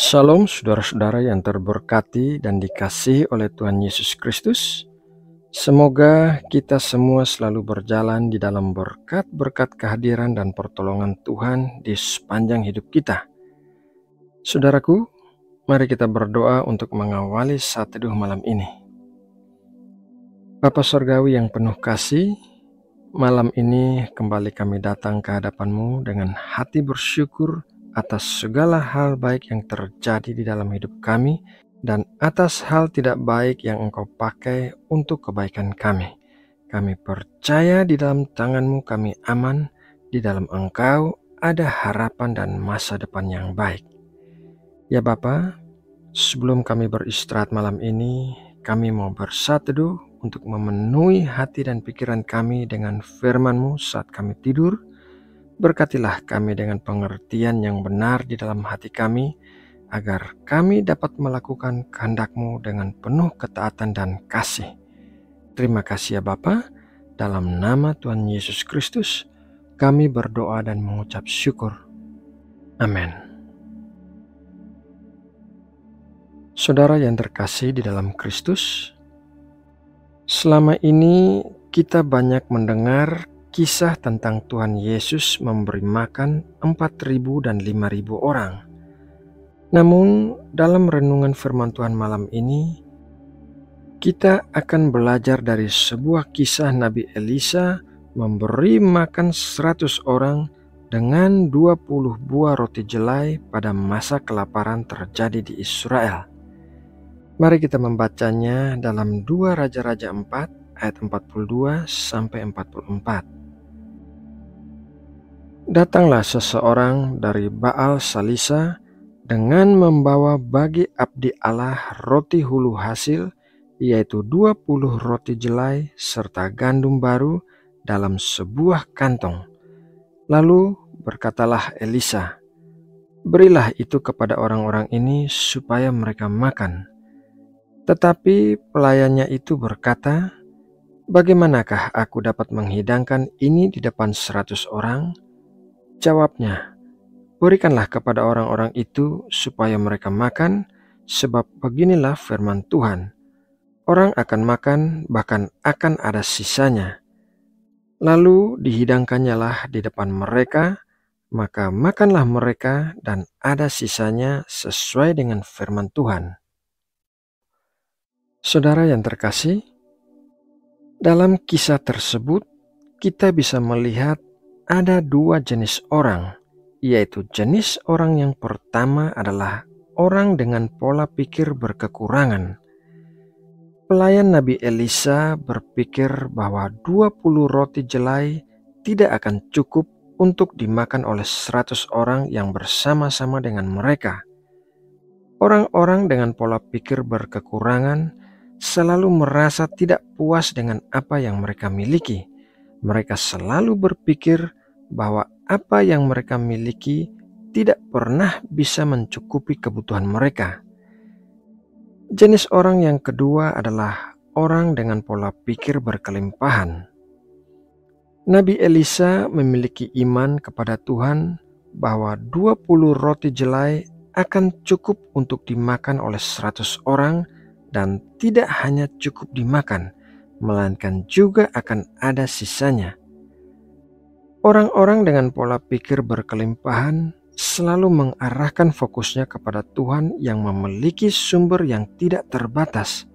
Shalom saudara-saudara yang terberkati dan dikasihi oleh Tuhan Yesus Kristus. Semoga kita semua selalu berjalan di dalam berkat-berkat kehadiran dan pertolongan Tuhan di sepanjang hidup kita. Saudaraku, mari kita berdoa untuk mengawali saat teduh malam ini. Bapa Sorgawi yang penuh kasih, malam ini kembali kami datang ke hadapan-Mu dengan hati bersyukur atas segala hal baik yang terjadi di dalam hidup kami dan atas hal tidak baik yang Engkau pakai untuk kebaikan kami. Kami percaya di dalam tangan-Mu kami aman, di dalam Engkau ada harapan dan masa depan yang baik. Ya Bapa, sebelum kami beristirahat malam ini, kami mau bersatu teduh untuk memenuhi hati dan pikiran kami dengan firman-Mu saat kami tidur. Berkatilah kami dengan pengertian yang benar di dalam hati kami, agar kami dapat melakukan kehendak-Mu dengan penuh ketaatan dan kasih. Terima kasih ya Bapa, dalam nama Tuhan Yesus Kristus, kami berdoa dan mengucap syukur. Amin. Saudara yang terkasih di dalam Kristus, selama ini kita banyak mendengar kisah tentang Tuhan Yesus memberi makan 4.000 dan 5.000 orang. Namun dalam renungan firman Tuhan malam ini, kita akan belajar dari sebuah kisah Nabi Elisa memberi makan 100 orang dengan 20 buah roti jelai pada masa kelaparan terjadi di Israel. Mari kita membacanya dalam 2 Raja-Raja 4 ayat 42 sampai 44. Datanglah seseorang dari Baal Salisa dengan membawa bagi abdi Allah roti hulu hasil, yaitu 20 roti jelai serta gandum baru dalam sebuah kantong. Lalu berkatalah Elisa, "Berilah itu kepada orang-orang ini supaya mereka makan." Tetapi pelayannya itu berkata, "Bagaimanakah aku dapat menghidangkan ini di depan 100 orang?" Jawabnya, "Berikanlah kepada orang-orang itu supaya mereka makan, sebab beginilah firman Tuhan. Orang akan makan, bahkan akan ada sisanya. Lalu dihidangkannyalah di depan mereka, maka makanlah mereka dan ada sisanya sesuai dengan firman Tuhan." Saudara yang terkasih, dalam kisah tersebut kita bisa melihat ada 2 jenis orang, yaitu jenis orang yang pertama adalah orang dengan pola pikir berkekurangan. Pelayan Nabi Elisa berpikir bahwa 20 roti jelai tidak akan cukup untuk dimakan oleh 100 orang yang bersama-sama dengan mereka. Orang-orang dengan pola pikir berkekurangan selalu merasa tidak puas dengan apa yang mereka miliki. Mereka selalu berpikir bahwa apa yang mereka miliki tidak pernah bisa mencukupi kebutuhan mereka. Jenis orang yang kedua adalah orang dengan pola pikir berkelimpahan. Nabi Elisa memiliki iman kepada Tuhan bahwa 20 roti jelai akan cukup untuk dimakan oleh 100 orang dan tidak hanya cukup dimakan, melainkan juga akan ada sisanya. Orang-orang dengan pola pikir berkelimpahan selalu mengarahkan fokusnya kepada Tuhan yang memiliki sumber yang tidak terbatas.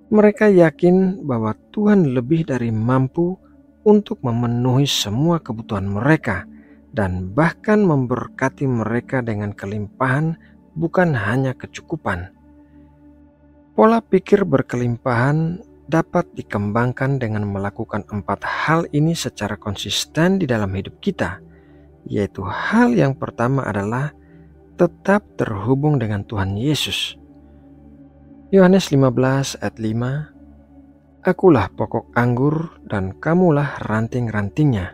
Mereka yakin bahwa Tuhan lebih dari mampu untuk memenuhi semua kebutuhan mereka dan bahkan memberkati mereka dengan kelimpahan, bukan hanya kecukupan. Pola pikir berkelimpahan dapat dikembangkan dengan melakukan 4 hal ini secara konsisten di dalam hidup kita, yaitu hal yang pertama adalah tetap terhubung dengan Tuhan Yesus. Yohanes 15 ayat 5, "Akulah pokok anggur dan kamulah ranting-rantingnya.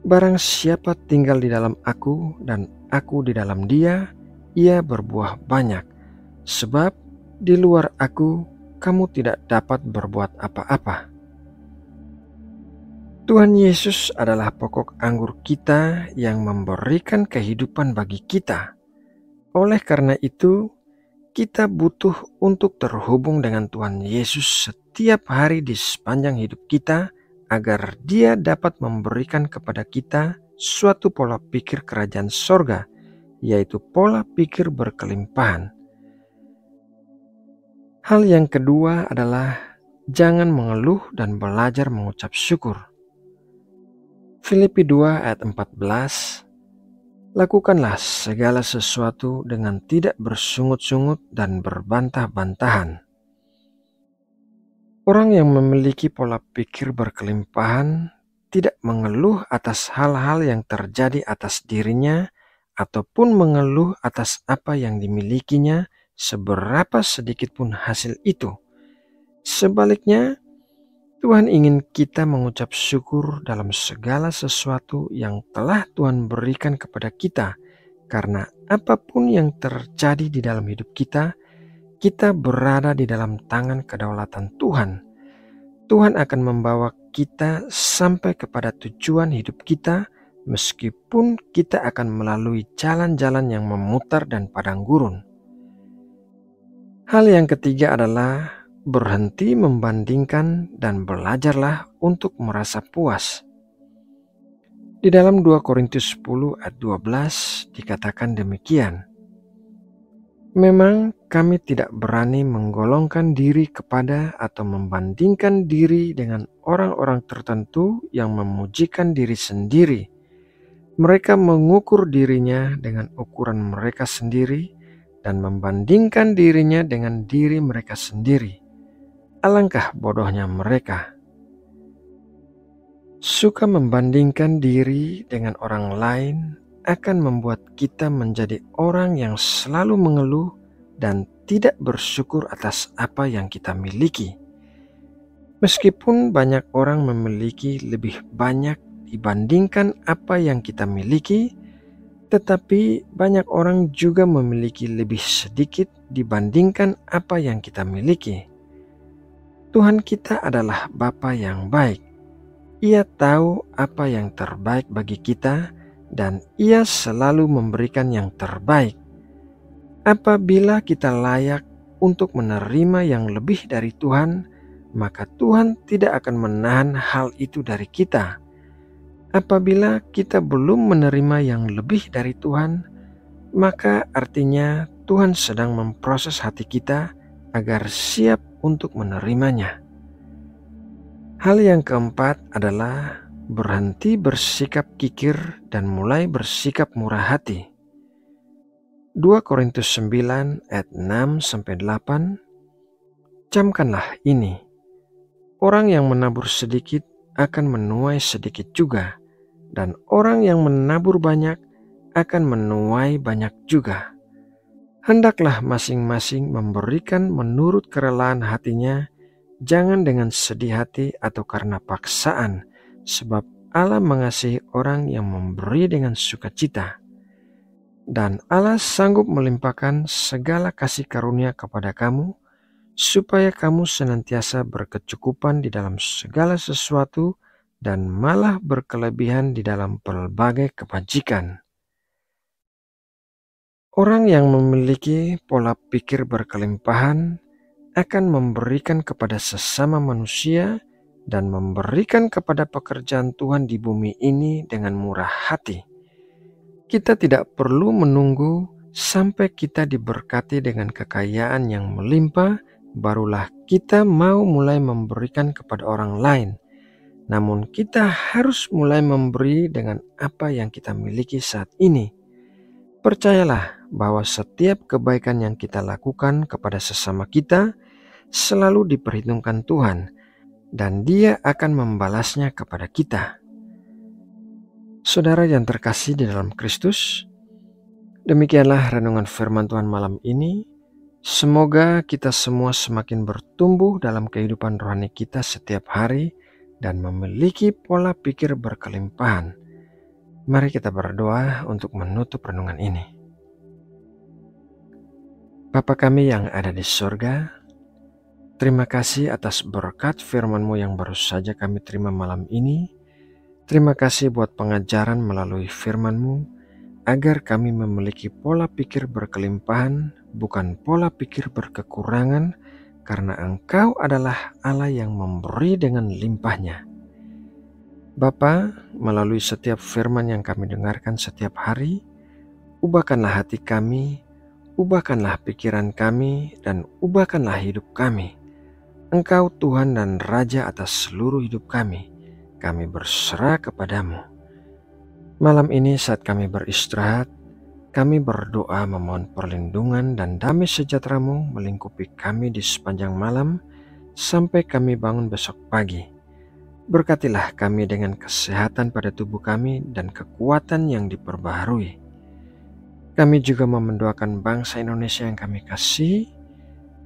Barang siapa tinggal di dalam aku dan aku di dalam dia, ia berbuah banyak, sebab di luar aku kamu tidak dapat berbuat apa-apa." Tuhan Yesus adalah pokok anggur kita yang memberikan kehidupan bagi kita. Oleh karena itu, kita butuh untuk terhubung dengan Tuhan Yesus setiap hari di sepanjang hidup kita, agar Dia dapat memberikan kepada kita suatu pola pikir kerajaan sorga, yaitu pola pikir berkelimpahan. Hal yang kedua adalah jangan mengeluh dan belajar mengucap syukur. Filipi 2 ayat 14, lakukanlah segala sesuatu dengan tidak bersungut-sungut dan berbantah-bantahan. Orang yang memiliki pola pikir berkelimpahan tidak mengeluh atas hal-hal yang terjadi atas dirinya ataupun mengeluh atas apa yang dimilikinya, seberapa sedikit pun hasil itu. Sebaliknya, Tuhan ingin kita mengucap syukur dalam segala sesuatu yang telah Tuhan berikan kepada kita, karena apapun yang terjadi di dalam hidup kita, kita berada di dalam tangan kedaulatan Tuhan. Tuhan akan membawa kita sampai kepada tujuan hidup kita, meskipun kita akan melalui jalan-jalan yang memutar dan padang gurun. Hal yang ketiga adalah berhenti membandingkan dan belajarlah untuk merasa puas. Di dalam 2 Korintus 10 ayat 12 dikatakan demikian, memang kami tidak berani menggolongkan diri kepada atau membandingkan diri dengan orang-orang tertentu yang memujikan diri sendiri. Mereka mengukur dirinya dengan ukuran mereka sendiri dan membandingkan dirinya dengan diri mereka sendiri. Alangkah bodohnya mereka. Suka membandingkan diri dengan orang lain akan membuat kita menjadi orang yang selalu mengeluh dan tidak bersyukur atas apa yang kita miliki. Meskipun banyak orang memiliki lebih banyak dibandingkan apa yang kita miliki, tetapi banyak orang juga memiliki lebih sedikit dibandingkan apa yang kita miliki. Tuhan kita adalah Bapa yang baik. Ia tahu apa yang terbaik bagi kita dan Ia selalu memberikan yang terbaik. Apabila kita layak untuk menerima yang lebih dari Tuhan, maka Tuhan tidak akan menahan hal itu dari kita. Apabila kita belum menerima yang lebih dari Tuhan, maka artinya Tuhan sedang memproses hati kita agar siap untuk menerimanya. Hal yang keempat adalah berhenti bersikap kikir dan mulai bersikap murah hati. 2 Korintus 9 ayat 6-8, camkanlah ini, orang yang menabur sedikit akan menuai sedikit juga, dan orang yang menabur banyak akan menuai banyak juga. Hendaklah masing-masing memberikan menurut kerelaan hatinya, jangan dengan sedih hati atau karena paksaan, sebab Allah mengasihi orang yang memberi dengan sukacita. Dan Allah sanggup melimpahkan segala kasih karunia kepada kamu, supaya kamu senantiasa berkecukupan di dalam segala sesuatu dan malah berkelebihan di dalam pelbagai kebajikan. Orang yang memiliki pola pikir berkelimpahan akan memberikan kepada sesama manusia dan memberikan kepada pekerjaan Tuhan di bumi ini dengan murah hati. Kita tidak perlu menunggu sampai kita diberkati dengan kekayaan yang melimpah, barulah kita mau mulai memberikan kepada orang lain. Namun kita harus mulai memberi dengan apa yang kita miliki saat ini. Percayalah bahwa setiap kebaikan yang kita lakukan kepada sesama kita selalu diperhitungkan Tuhan, dan Dia akan membalasnya kepada kita. Saudara yang terkasih di dalam Kristus, demikianlah renungan firman Tuhan malam ini. Semoga kita semua semakin bertumbuh dalam kehidupan rohani kita setiap hari dan memiliki pola pikir berkelimpahan. Mari kita berdoa untuk menutup renungan ini. Bapa kami yang ada di surga, terima kasih atas berkat firman-Mu yang baru saja kami terima malam ini. Terima kasih buat pengajaran melalui firman-Mu, agar kami memiliki pola pikir berkelimpahan, bukan pola pikir berkekurangan, karena Engkau adalah Allah yang memberi dengan limpahnya. Bapa, melalui setiap firman yang kami dengarkan setiap hari, ubahkanlah hati kami, ubahkanlah pikiran kami, dan ubahkanlah hidup kami. Engkau Tuhan dan Raja atas seluruh hidup kami. Kami berserah kepadamu. Malam ini saat kami beristirahat, kami berdoa memohon perlindungan dan damai sejahtera-Mu melingkupi kami di sepanjang malam sampai kami bangun besok pagi. Berkatilah kami dengan kesehatan pada tubuh kami dan kekuatan yang diperbaharui. Kami juga mendoakan bangsa Indonesia yang kami kasihi.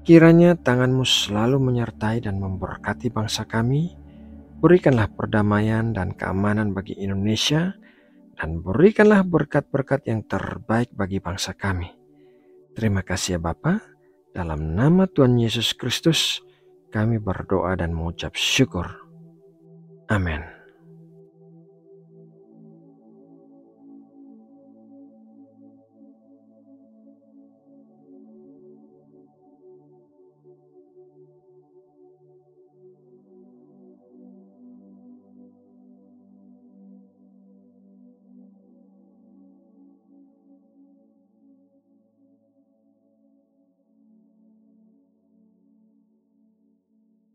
Kiranya tangan-Mu selalu menyertai dan memberkati bangsa kami. Berikanlah perdamaian dan keamanan bagi Indonesia, dan berikanlah berkat-berkat yang terbaik bagi bangsa kami. Terima kasih ya Bapa. Dalam nama Tuhan Yesus Kristus, kami berdoa dan mengucap syukur. Amin.